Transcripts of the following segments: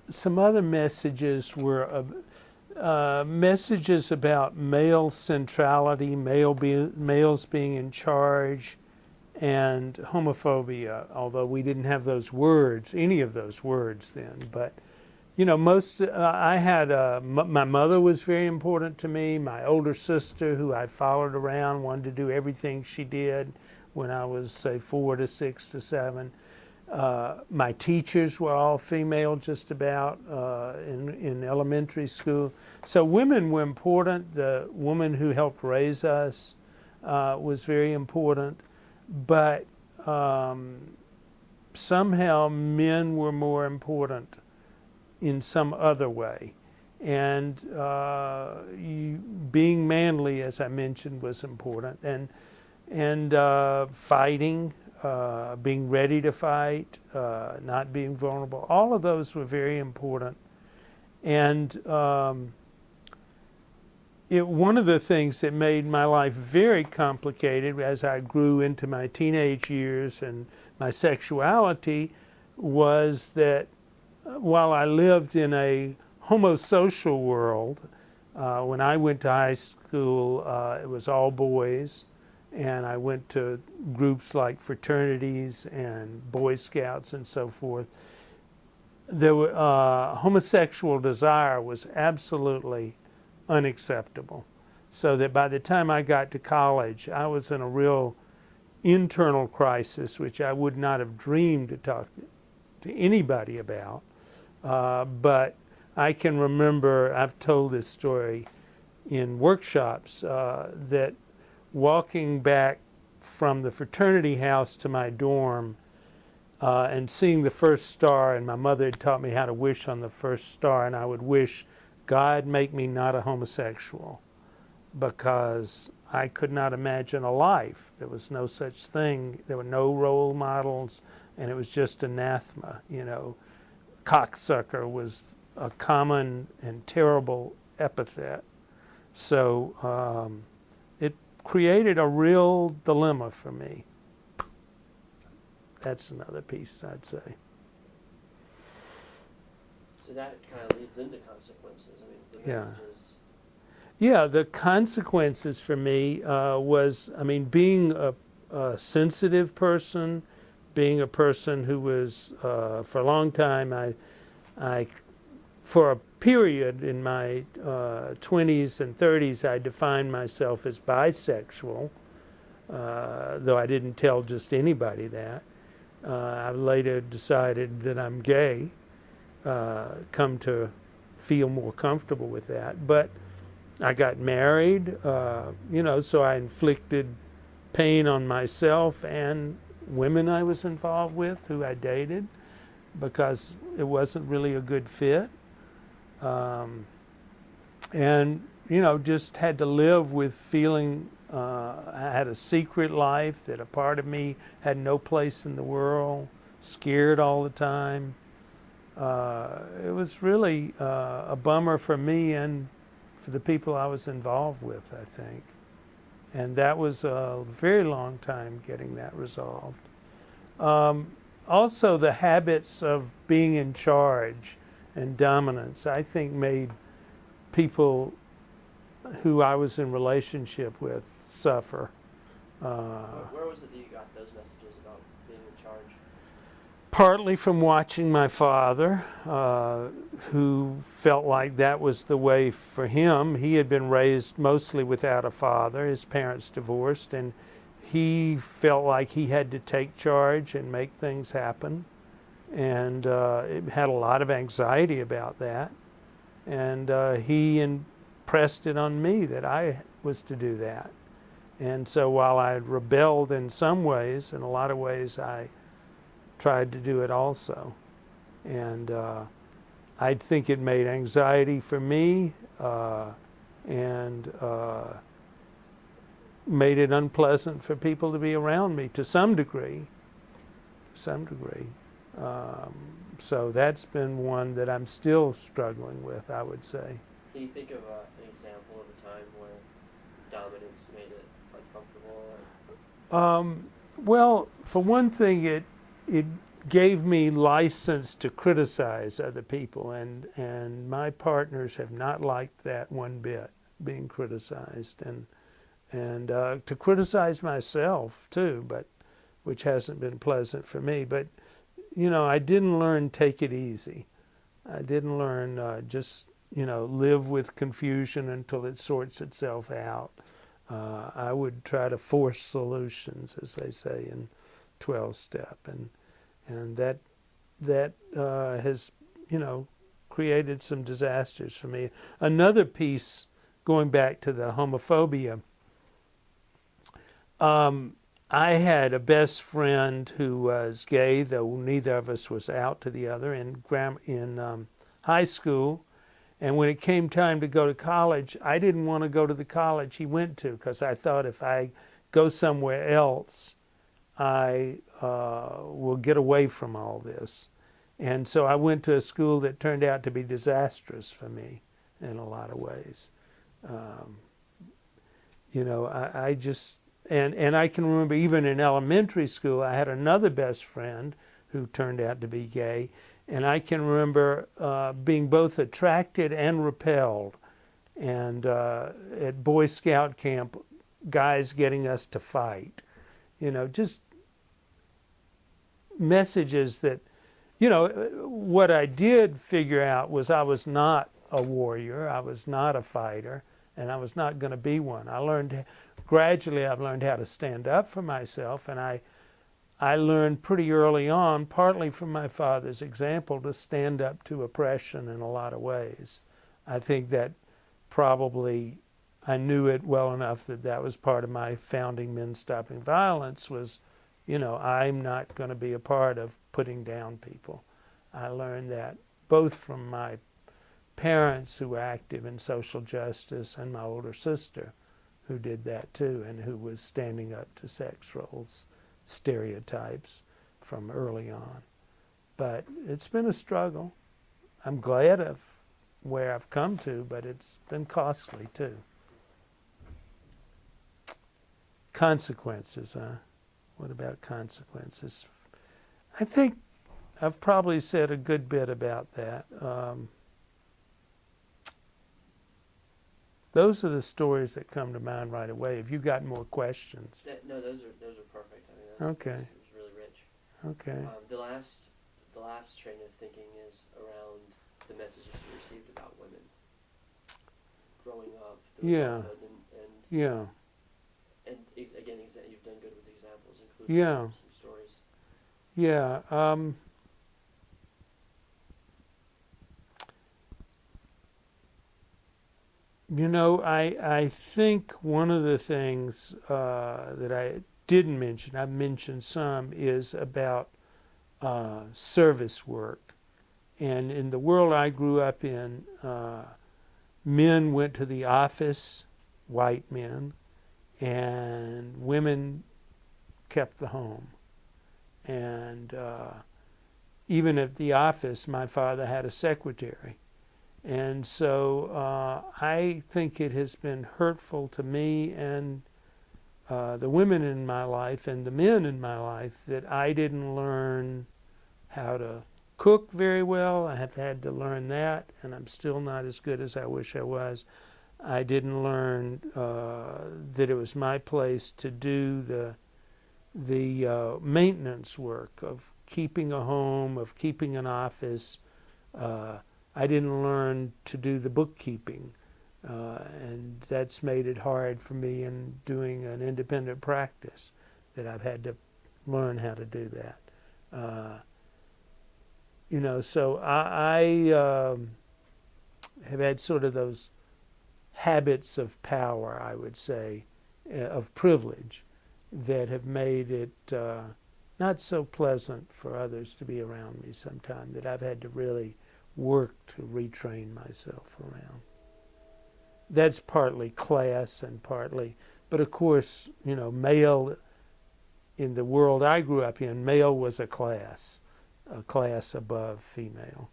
some other messages were messages about male centrality, males being in charge, and homophobia, although we didn't have those words, any of those words then. But, you know, my mother was very important to me. My older sister, who I followed around, wanted to do everything she did when I was, say, 4 to 6 to 7. My teachers were all female just about in elementary school. So women were important. The woman who helped raise us was very important. But somehow men were more important in some other way. And being manly, as I mentioned, was important. And fighting, being ready to fight, not being vulnerable. All of those were very important. And one of the things that made my life very complicated as I grew into my teenage years and my sexuality was that while I lived in a homosocial world, when I went to high school, it was all boys. And I went to groups like fraternities and Boy Scouts and so forth. There were, homosexual desire was absolutely unacceptable. So that by the time I got to college, I was in a real internal crisis, which I would not have dreamed to talk to anybody about. But I can remember, I've told this story in workshops, that walking back from the fraternity house to my dorm and seeing the first star, and my mother had taught me how to wish on the first star, and I would wish, God, make me not a homosexual, because I could not imagine a life. There was no such thing. There were no role models, and it was just anathema. You know, cocksucker was a common and terrible epithet. So it created a real dilemma for me. That's another piece, I'd say. So that kind of leads into consequences. I mean, the messages. Yeah, the consequences for me was, I mean, being a sensitive person, being a person who was, for a long time, I for a period in my 20s and 30s, I defined myself as bisexual, though I didn't tell just anybody that. I later decided that I'm gay, come to feel more comfortable with that. But I got married, you know, so I inflicted pain on myself and women I was involved with, who I dated, because it wasn't really a good fit. And, you know, just had to live with feeling I had a secret life, that a part of me had no place in the world, scared all the time. It was really a bummer for me and for the people I was involved with, I think. And that was a very long time getting that resolved. Also, the habits of being in charge and dominance, I think, made people who I was in relationship with suffer. Where was it that you got those messages about being in charge? Partly from watching my father, who felt like that was the way for him. He had been raised mostly without a father. His parents divorced, and he felt like he had to take charge and make things happen. And it had a lot of anxiety about that. And he impressed it on me that I was to do that. And so while I rebelled in some ways, in a lot of ways I tried to do it also. And I think it made anxiety for me and made it unpleasant for people to be around me to some degree. So that's been one that I'm still struggling with, I would say. Can you think of an example of a time where dominance made it uncomfortable? Well, for one thing, it gave me license to criticize other people, and my partners have not liked that one bit, being criticized, and to criticize myself too, but which hasn't been pleasant for me. But I didn't learn take it easy. I didn't learn just live with confusion until it sorts itself out. I would try to force solutions, as they say in 12-step, and that has created some disasters for me. Another piece, going back to the homophobia, I had a best friend who was gay, though neither of us was out to the other, in high school. And when it came time to go to college, I didn't want to go to the college he went to, because I thought if I go somewhere else, I will get away from all this. And so I went to a school that turned out to be disastrous for me in a lot of ways. I just, and I can remember even in elementary school, I had another best friend who turned out to be gay. And I can remember being both attracted and repelled. And at Boy Scout camp, guys getting us to fight. Just messages that, what I did figure out was I was not a warrior, I was not a fighter, and I was not going to be one. Gradually I've learned how to stand up for myself, and I learned pretty early on, partly from my father's example, to stand up to oppression in a lot of ways. I think that probably I knew it well enough that was part of my founding Men Stopping Violence was, I'm not going to be a part of putting down people. I learned that both from my parents who were active in social justice and my older sister who did that too and who was standing up to sex roles stereotypes from early on. But it's been a struggle. I'm glad of where I've come to, but it's been costly too. Consequences, huh? What about consequences? I think I've probably said a good bit about that. Those are the stories that come to mind right away. Have you got more questions? No, those are perfect. I mean, okay. It's really rich. Okay. The last train of thinking is around the messages you received about women growing up. Yeah. Yeah. And again, you've done good with examples, including yeah. some stories. Yeah. I think one of the things that I didn't mention, I've mentioned some, is about service work. And in the world I grew up in, men went to the office, white men, and women kept the home. And even at the office, my father had a secretary. And so I think it has been hurtful to me and the women in my life and the men in my life that I didn't learn how to cook very well. I have had to learn that, and I'm still not as good as I wish I was. I didn't learn that it was my place to do the maintenance work of keeping a home, of keeping an office. I didn't learn to do the bookkeeping, and that's made it hard for me in doing an independent practice, that I've had to learn how to do that. So I have had sort of those habits of power, I would say, of privilege, that have made it not so pleasant for others to be around me sometimes, that I've had to really work to retrain myself around. That's partly class and partly, but of course, male, in the world I grew up in, male was a class above female,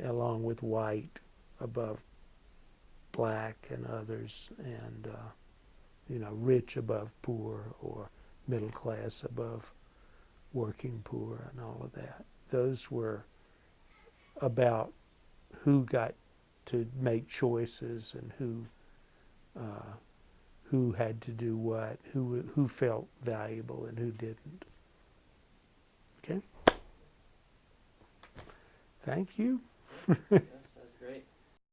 along with white above black and others, and rich above poor, or middle class above working poor and all of that. Those were about who got to make choices and who had to do what, who felt valuable and who didn't. Okay? Thank you.